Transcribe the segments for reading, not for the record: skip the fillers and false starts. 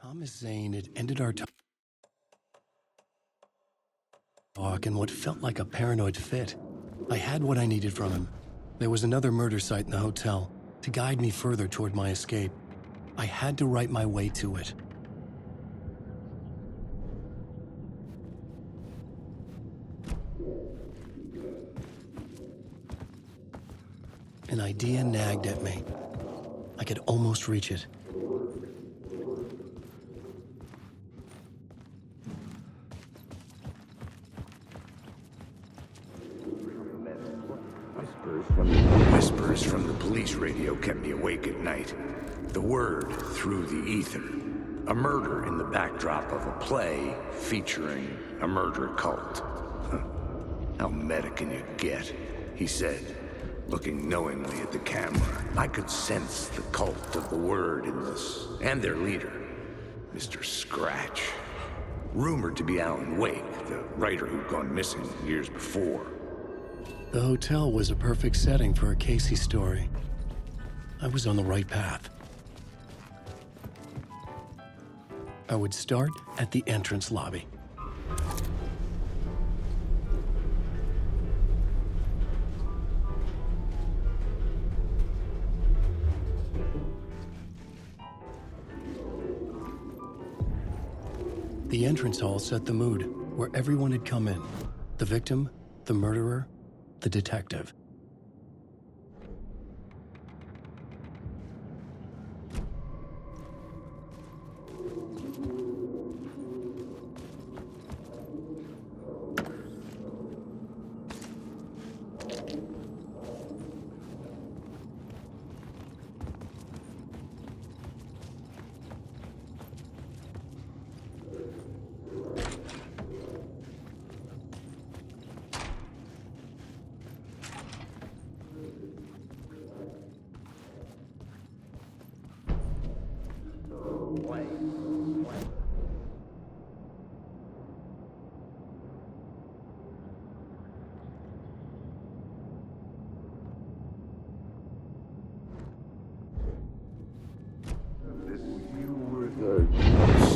Thomas Zane had ended our talk in what felt like a paranoid fit. I had what I needed from him. There was another murder site in the hotel to guide me further toward my escape. I had to write my way to it. An idea nagged at me. I could almost reach it. Whispers from the police radio kept me awake at night. The word through the ether. A murder in the backdrop of a play featuring a murder cult. How meta can you get? He said, looking knowingly at the camera. I could sense the cult of the word in this, and their leader, Mr. Scratch. Rumored to be Alan Wake, the writer who'd gone missing years before. The hotel was a perfect setting for a Casey story. I was on the right path. I would start at the entrance lobby. The entrance hall set the mood, where everyone had come in. The victim, the murderer, the detective.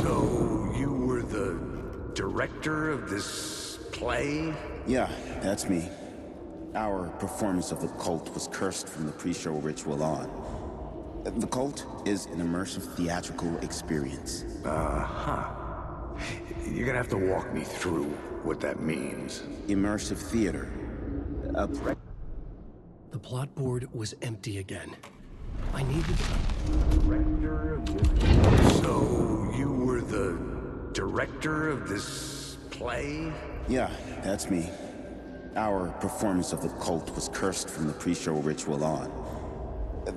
So, you were the director of this play? Yeah, that's me. Our performance of the cult was cursed from the pre-show ritual on. The cult is an immersive theatrical experience. Uh-huh. You're gonna have to walk me through what that means. Immersive theater. The plot board was empty again. I needed... So, you were the director of this play? Yeah, that's me. Our performance of the cult was cursed from the pre-show ritual on.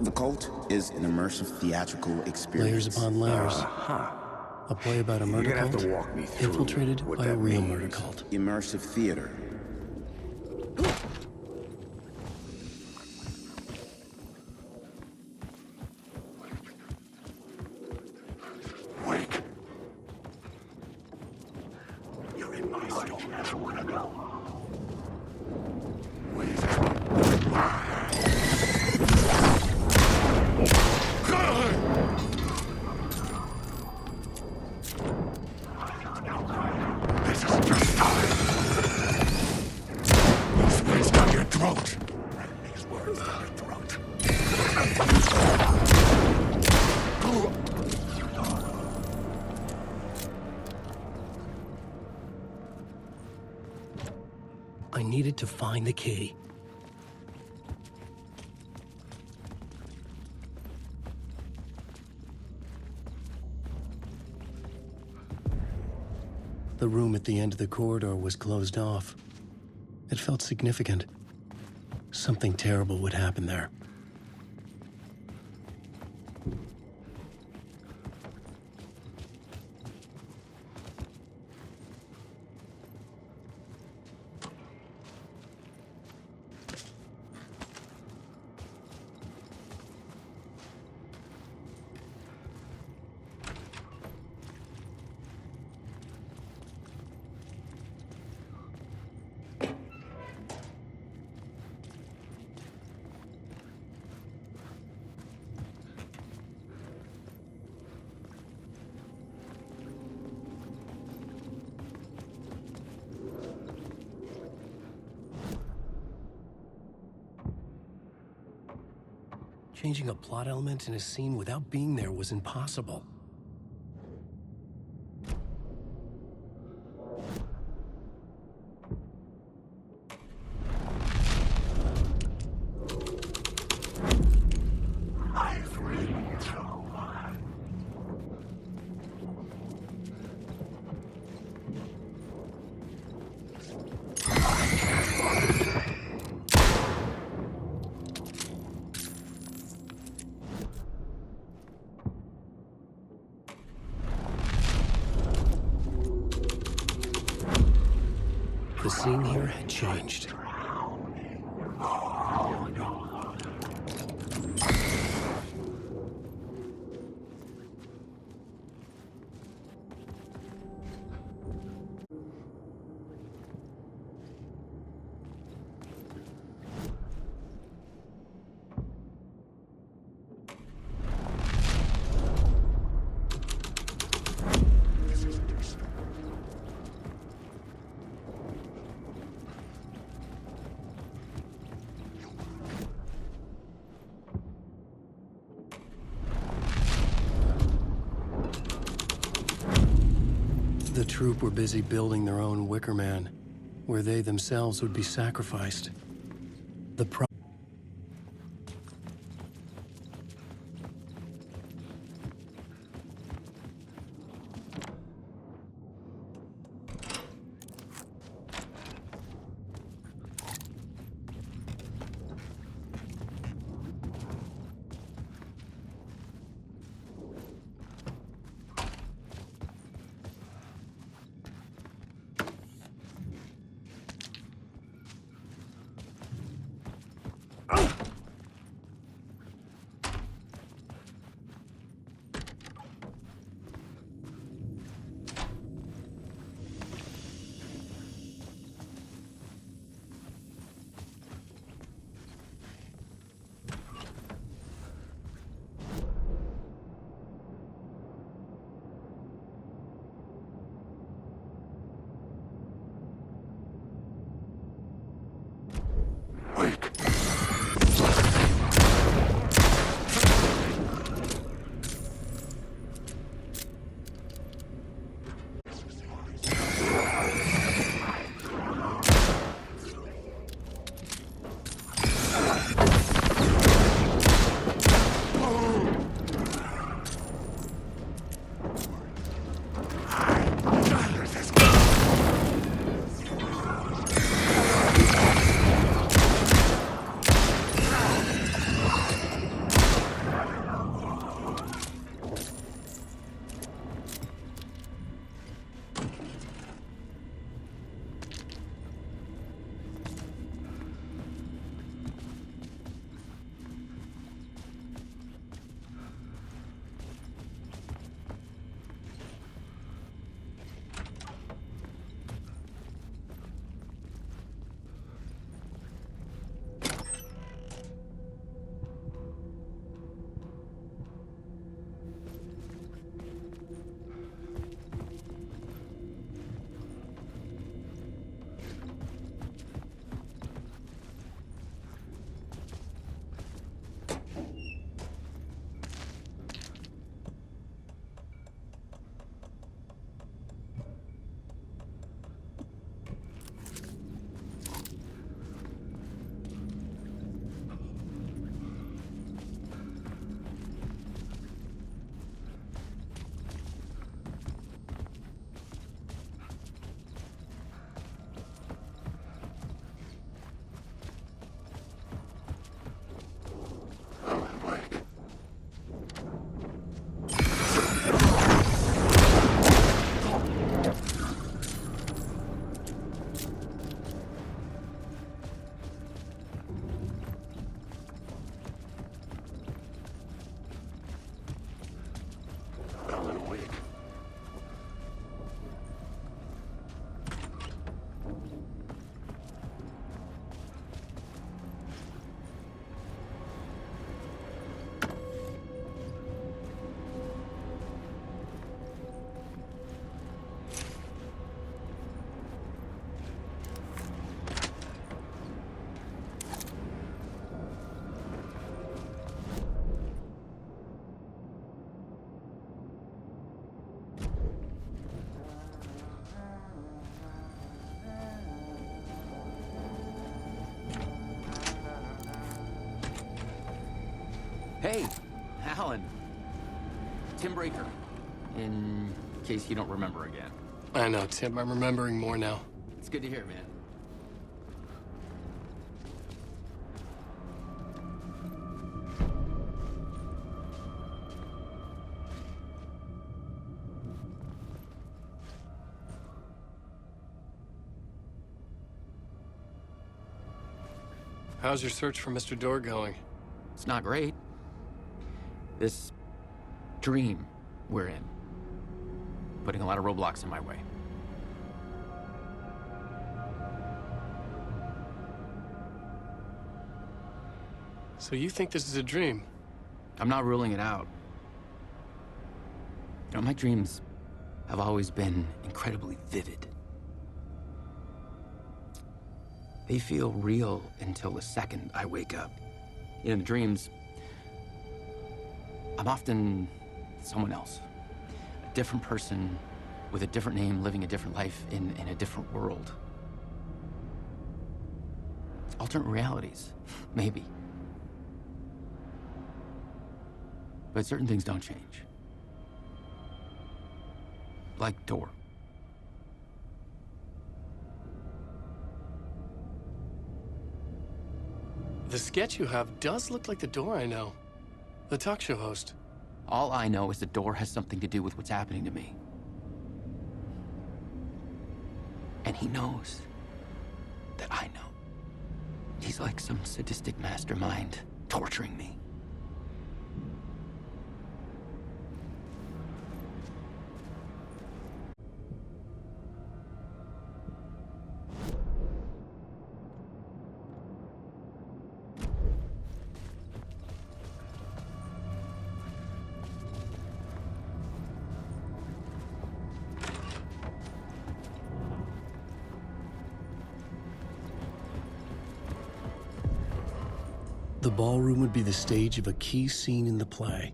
The cult is an immersive theatrical experience. Layers upon layers. Uh-huh. A play about a murder You're gonna cult have to walk me through infiltrated what by a that real means. murder cult. Immersive theater. Wake. You're in my sight. That's where we're gonna go. This is just time. These words down your throat. These words down your throat. I needed to find the key. The room at the end of the corridor was closed off. It felt significant. Something terrible would happen there. Changing a plot element in a scene without being there was impossible. The scene here had changed. The troop were busy building their own Wicker Man, where they themselves would be sacrificed. Hey, Alan. Tim Breaker. In case you don't remember again. I know, Tim. I'm remembering more now. It's good to hear, man. How's your search for Mr. Dorr going? It's not great. This dream we're in, putting a lot of roadblocks in my way. So you think this is a dream? I'm not ruling it out. You know, my dreams have always been incredibly vivid. They feel real until the second I wake up. In the dreams, I'm often someone else. A different person with a different name, living a different life in a different world. Alternate realities, maybe. But certain things don't change. Like Dorr. The sketch you have does look like the Dorr I know. The talk show host. All I know is the Dorr has something to do with what's happening to me. And he knows that I know. He's like some sadistic mastermind torturing me. The ballroom would be the stage of a key scene in the play.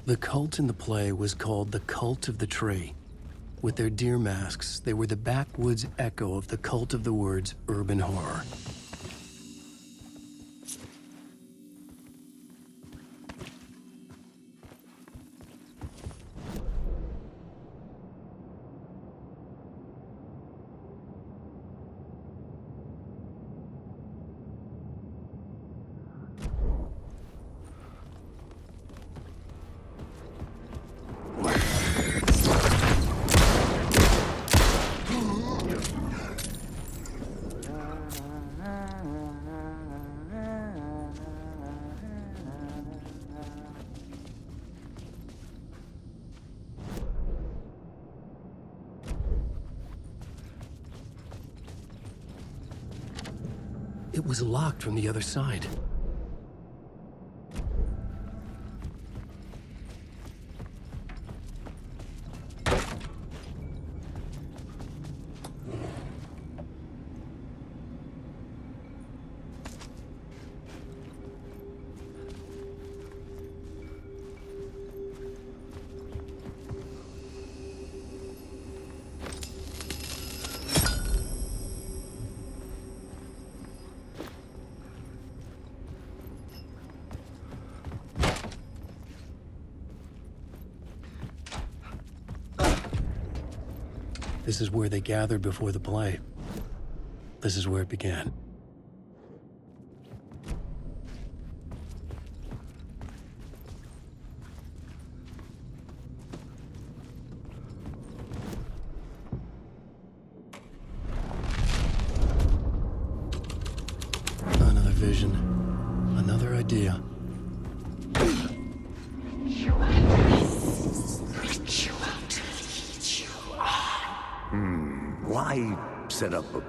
The cult in the play was called the Cult of the Tree. With their deer masks, they were the backwoods echo of the cult of the words urban horror. It was locked from the other side. This is where they gathered before the play. This is where it began. Another vision, another idea. Why set up a...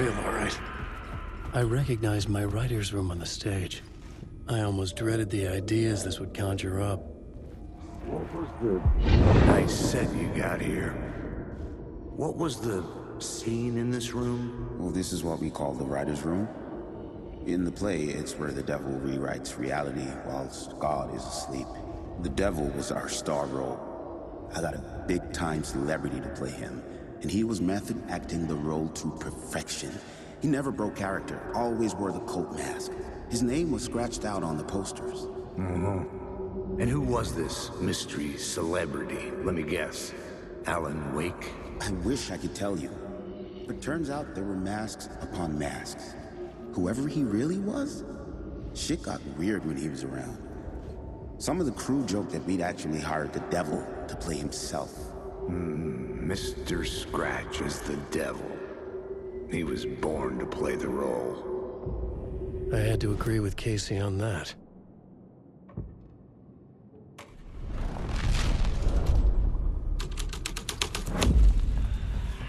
real, all right. I recognized my writer's room on the stage. I almost dreaded the ideas this would conjure up. What was the nice set you got here? What was the scene in this room? Well, this is what we call the writer's room. In the play, it's where the devil rewrites reality whilst God is asleep. The devil was our star role. I got a big-time celebrity to play him, and he was method acting the role to perfection. He never broke character, always wore the cult mask. His name was scratched out on the posters. Mm-hmm. And who was this mystery celebrity? Let me guess. Alan Wake? I wish I could tell you, but turns out there were masks upon masks. Whoever he really was, shit got weird when he was around. Some of the crew joked that we'd actually hired the devil to play himself. Mr. Scratch is the devil. He was born to play the role. I had to agree with Casey on that.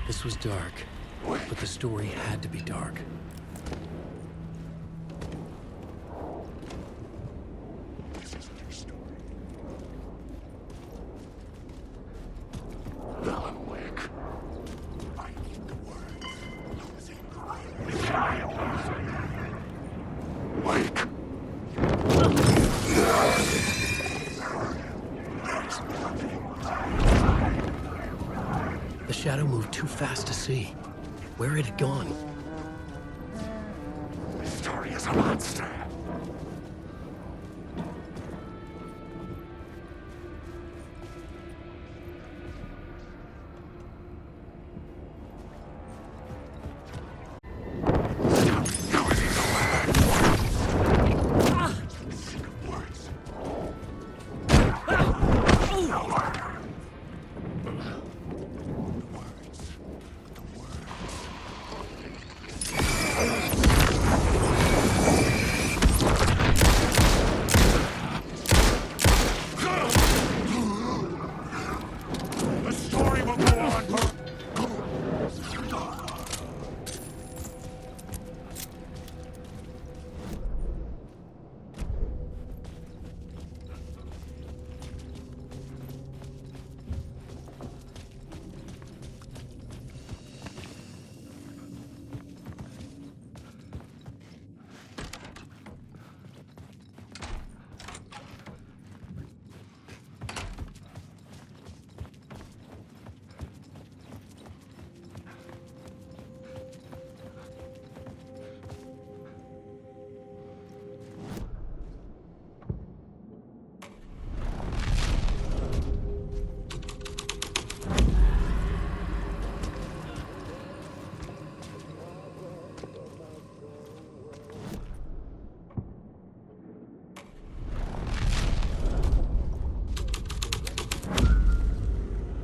This was dark, but the story had to be dark. The shadow moved too fast to see. Where had it gone? The story is a monster.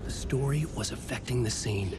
The story was affecting the scene.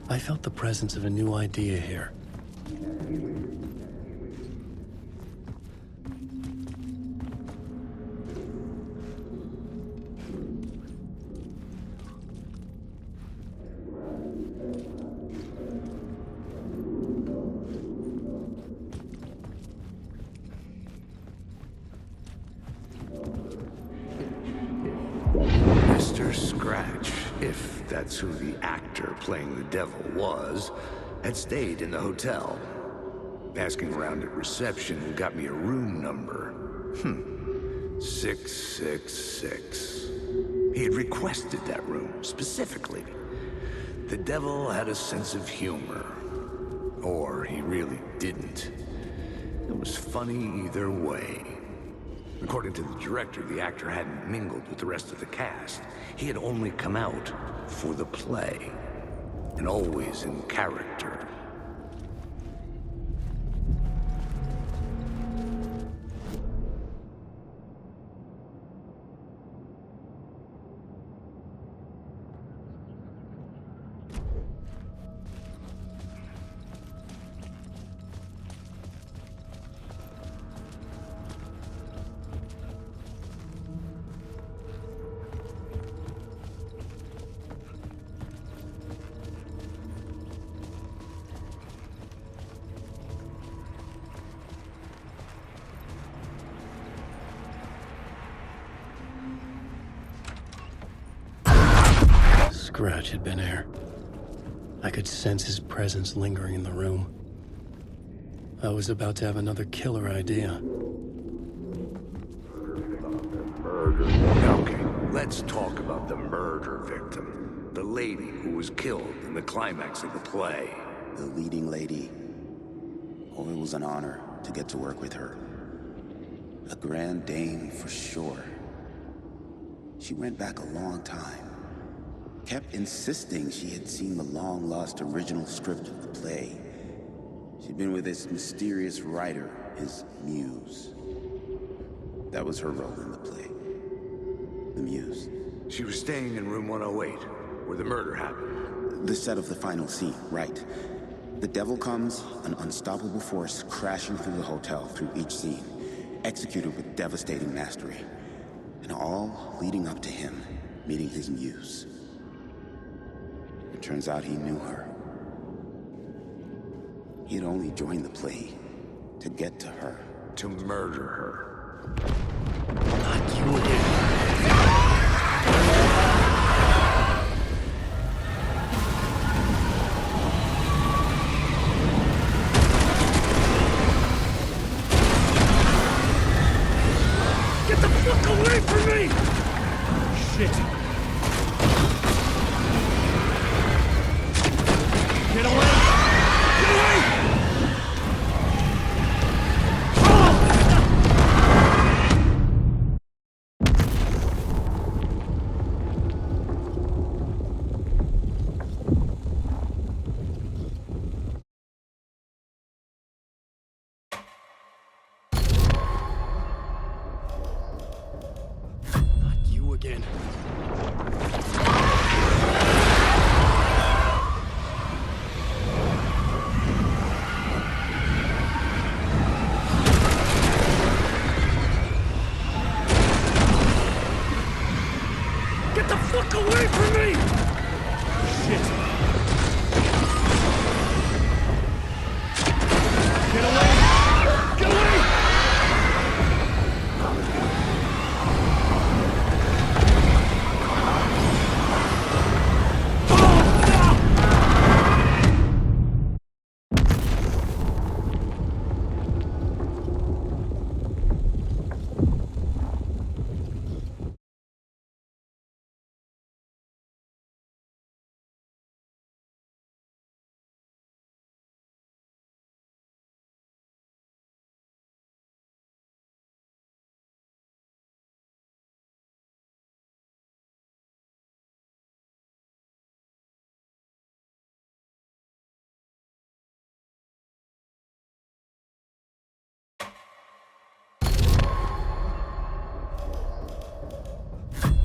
I felt the presence of a new idea here. that's who the actor playing the devil was, had stayed in the hotel. Asking around at reception got me a room number. 666. He had requested that room, specifically. The devil had a sense of humor. Or he really didn't. It was funny either way. According to the director, the actor hadn't mingled with the rest of the cast. He had only come out for the play, and always in character. Scratch had been there. I could sense his presence lingering in the room. I was about to have another killer idea. Okay, let's talk about the murder victim. The lady who was killed in the climax of the play. The leading lady. Oh, it was an honor to get to work with her. A grand dame for sure. She went back a long time. Kept insisting she had seen the long-lost original script of the play. She'd been with this mysterious writer, his muse. That was her role in the play. The muse. She was staying in room 108, where the murder happened. The set of the final scene, right. The devil comes, an unstoppable force crashing through the hotel through each scene, executed with devastating mastery. And all leading up to him meeting his muse. It turns out he knew her. He had only joined the play to get to her. To murder her. Not you again. Get the fuck away from me! Shit. Get away! Get away! Not you again. Get the fuck away from me! Shit. Get away! Get away!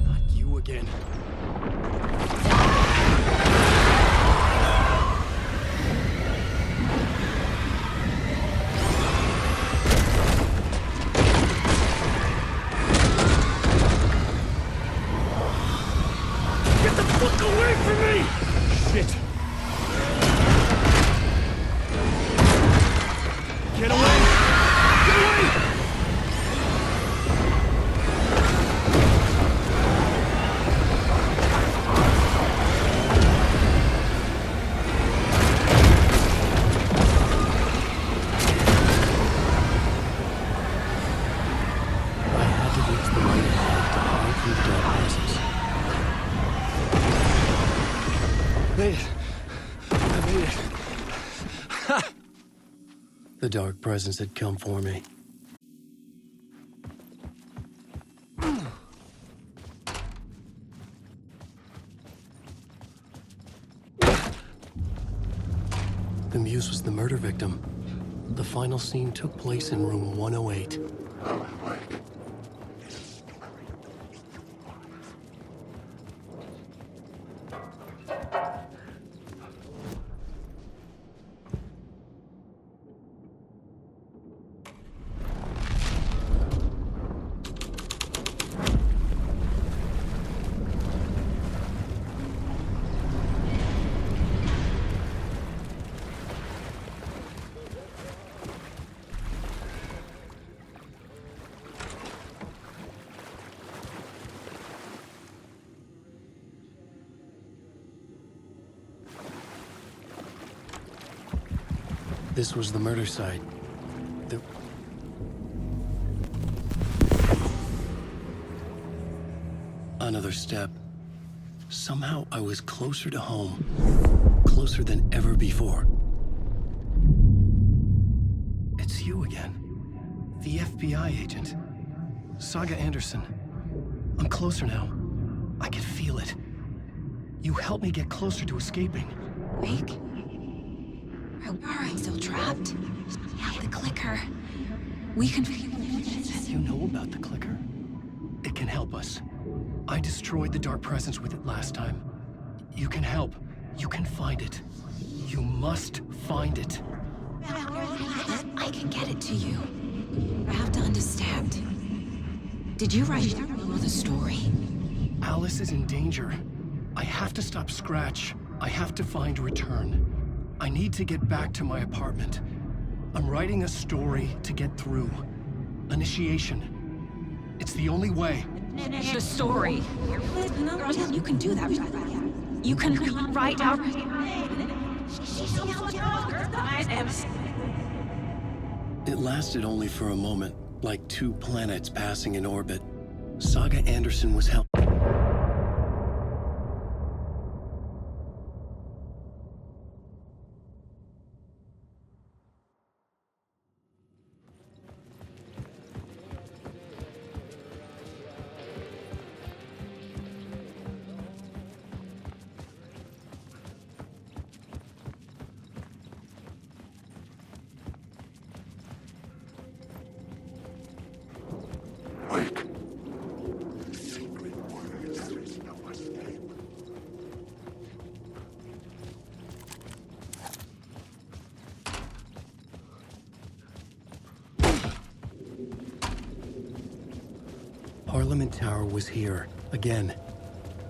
Not you again. Get the fuck away from me! Shit. Get away! Get away! Made it. I made it. The dark presence had come for me. The muse was the murder victim. The final scene took place in room 108. This was the murder site. Another step. Somehow I was closer to home. Closer than ever before. It's you again. The FBI agent. Saga Anderson. I'm closer now. I can feel it. You helped me get closer to escaping. Wake? Are I still trapped? Yeah, the clicker. We can... You know about the clicker? It can help us. I destroyed the dark presence with it last time. You can help. You can find it. You must find it. I can get it to you. I have to understand. Did you write the story? Alice is in danger. I have to stop Scratch. I have to find Return. I need to get back to my apartment. I'm writing a story to get through. Initiation. It's the only way. The story. You can do that. You can write out... It lasted only for a moment, like two planets passing in orbit. Saga Anderson was helping. Parliament Tower was here, again.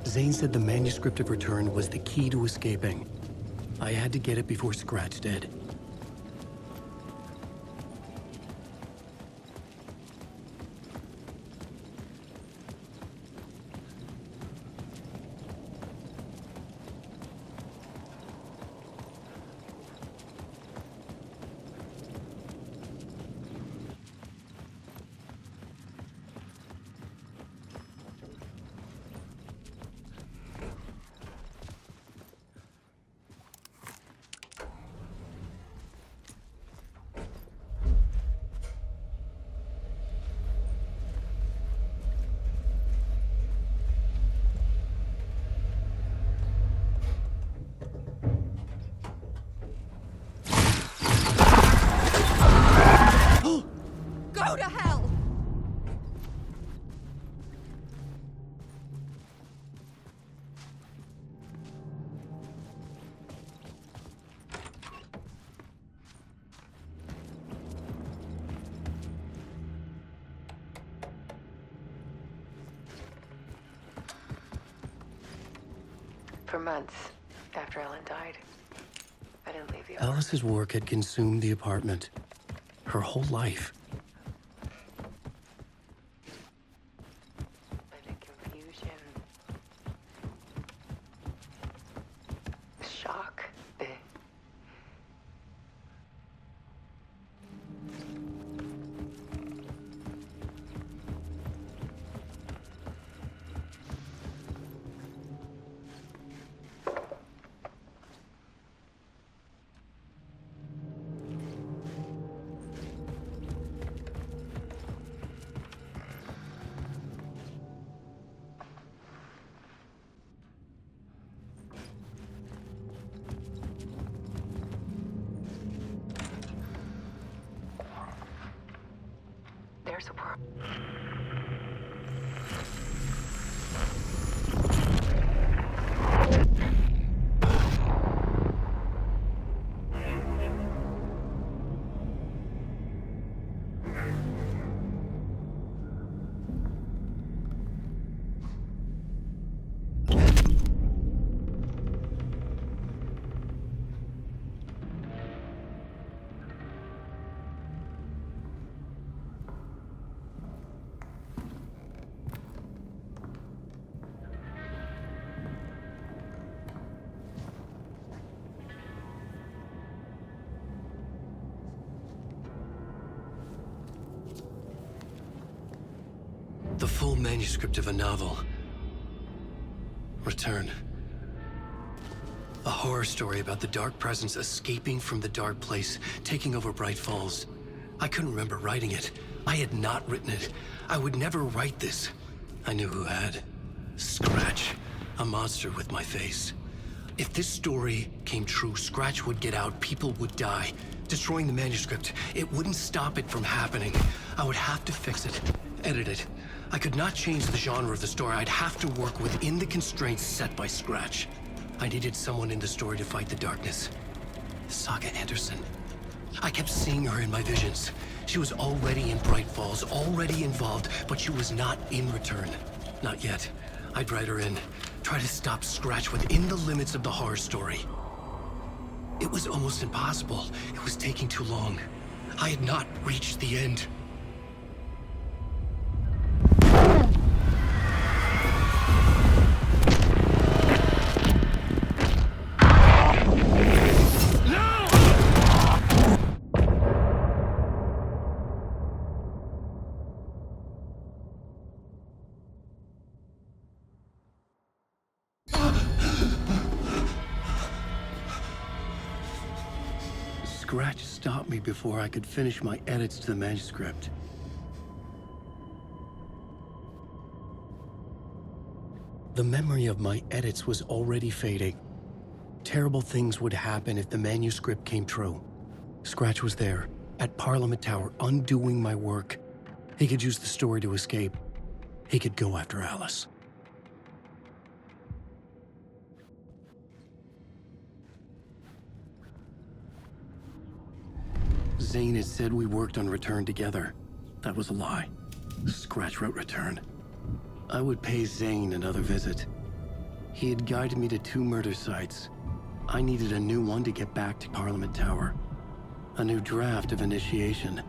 Zane said the manuscript of Return was the key to escaping. I had to get it before Scratch did. Go to hell! For months after Ellen died, I didn't leave the Alice's work had consumed the apartment. Her whole life. The confusion, shock, air support. The full manuscript of a novel. Return. A horror story about the dark presence escaping from the dark place, taking over Bright Falls. I couldn't remember writing it. I had not written it. I would never write this. I knew who had. Scratch. A monster with my face. If this story came true, Scratch would get out, people would die. Destroying the manuscript, it wouldn't stop it from happening. I would have to fix it, edit it. I could not change the genre of the story. I'd have to work within the constraints set by Scratch. I needed someone in the story to fight the darkness. Saga Anderson. I kept seeing her in my visions. She was already in Bright Falls, already involved, but she was not in Return. Not yet. I'd write her in, try to stop Scratch within the limits of the horror story. It was almost impossible. It was taking too long. I had not reached the end. Scratch stopped me before I could finish my edits to the manuscript. The memory of my edits was already fading. Terrible things would happen if the manuscript came true. Scratch was there, at Parliament Tower, undoing my work. He could use the story to escape. He could go after Alice. Zane had said we worked on Return together. That was a lie. Scratch wrote Return. I would pay Zane another visit. He had guided me to 2 murder sites. I needed a new one to get back to Parliament Tower. A new draft of Initiation.